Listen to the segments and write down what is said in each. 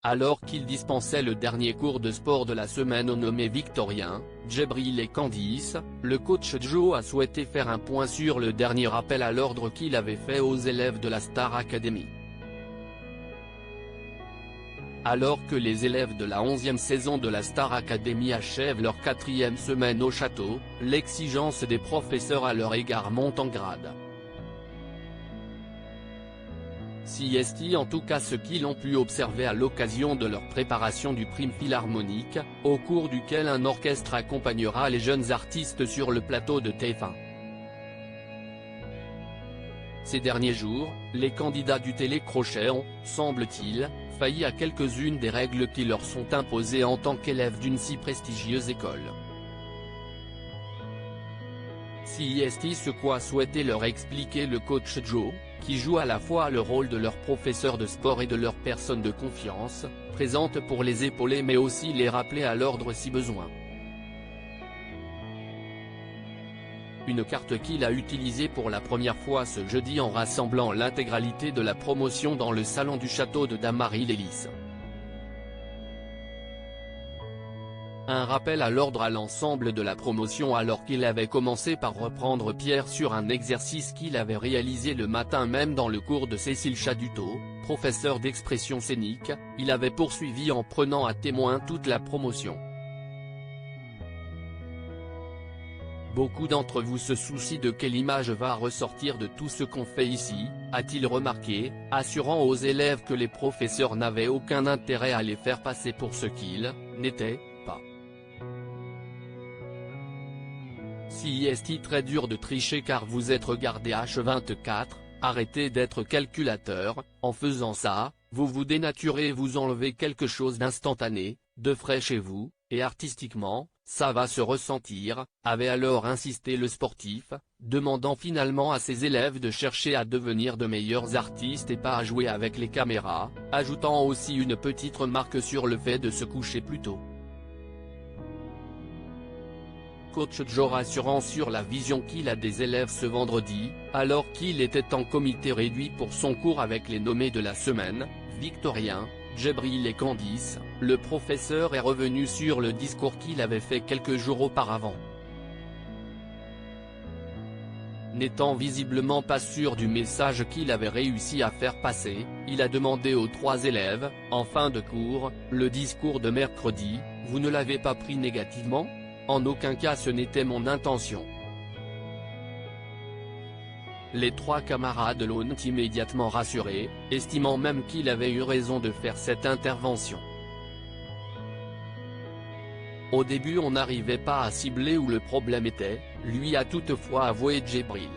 Alors qu'il dispensait le dernier cours de sport de la semaine aux nommés Victorien, Djibril et Candice, le coach Joe a souhaité faire un point sur le dernier rappel à l'ordre qu'il avait fait aux élèves de la Star Academy. Alors que les élèves de la 11e saison de la Star Academy achèvent leur 4e semaine au château, l'exigence des professeurs à leur égard monte en grade. Si est en tout cas ce qu'ils ont pu observer à l'occasion de leur préparation du Prime Philharmonique, au cours duquel un orchestre accompagnera les jeunes artistes sur le plateau de TF1. Ces derniers jours, les candidats du télécrochet ont, semble-t-il, failli à quelques-unes des règles qui leur sont imposées en tant qu'élèves d'une si prestigieuse école. Si est ce quoi souhaitait leur expliquer le coach Joe, qui joue à la fois le rôle de leur professeur de sport et de leur personne de confiance, présente pour les épauler mais aussi les rappeler à l'ordre si besoin. Une carte qu'il a utilisée pour la première fois ce jeudi en rassemblant l'intégralité de la promotion dans le salon du château de Damary-les-Lys. Un rappel à l'ordre à l'ensemble de la promotion alors qu'il avait commencé par reprendre Pierre sur un exercice qu'il avait réalisé le matin même dans le cours de Cécile Chaduteau, professeur d'expression scénique, il avait poursuivi en prenant à témoin toute la promotion. Beaucoup d'entre vous se soucient de quelle image va ressortir de tout ce qu'on fait ici, a-t-il remarqué, assurant aux élèves que les professeurs n'avaient aucun intérêt à les faire passer pour ce qu'ils n'étaient pas. Si est très dur de tricher car vous êtes regardé H24, arrêtez d'être calculateur, en faisant ça, vous vous dénaturez et vous enlevez quelque chose d'instantané, de frais chez vous, et artistiquement, ça va se ressentir, avait alors insisté le sportif, demandant finalement à ses élèves de chercher à devenir de meilleurs artistes et pas à jouer avec les caméras, ajoutant aussi une petite remarque sur le fait de se coucher plus tôt. Coach Joe rassurant sur la vision qu'il a des élèves ce vendredi, alors qu'il était en comité réduit pour son cours avec les nommés de la semaine, Victorien, Djibril et Candice, le professeur est revenu sur le discours qu'il avait fait quelques jours auparavant. N'étant visiblement pas sûr du message qu'il avait réussi à faire passer, il a demandé aux 3 élèves, en fin de cours, le discours de mercredi, « Vous ne l'avez pas pris négativement ? En aucun cas ce n'était mon intention. » Les 3 camarades l'ont immédiatement rassuré, estimant même qu'il avait eu raison de faire cette intervention. Au début on n'arrivait pas à cibler où le problème était, lui a toutefois avoué Djibril.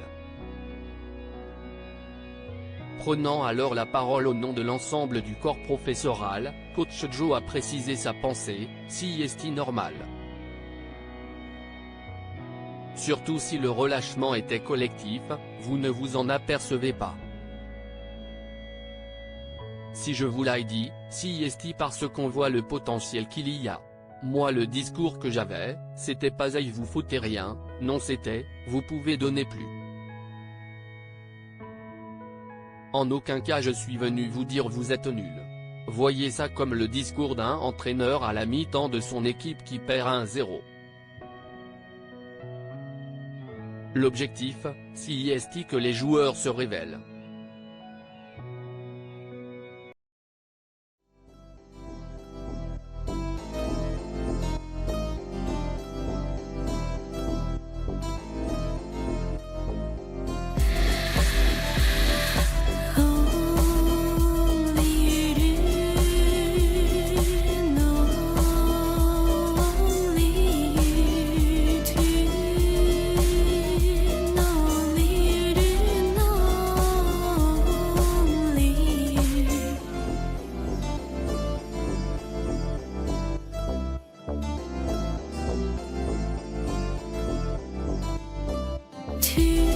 Prenant alors la parole au nom de l'ensemble du corps professoral, coach Joe a précisé sa pensée, si est normal. Surtout si le relâchement était collectif, vous ne vous en apercevez pas. Si je vous l'ai dit, si est parce qu'on voit le potentiel qu'il y a. Moi le discours que j'avais, c'était pas « vous foutez rien », non c'était « vous pouvez donner plus ». En aucun cas je suis venu vous dire vous êtes nul. Voyez ça comme le discours d'un entraîneur à la mi-temps de son équipe qui perd 1-0. L'objectif, si est que les joueurs se révèlent. To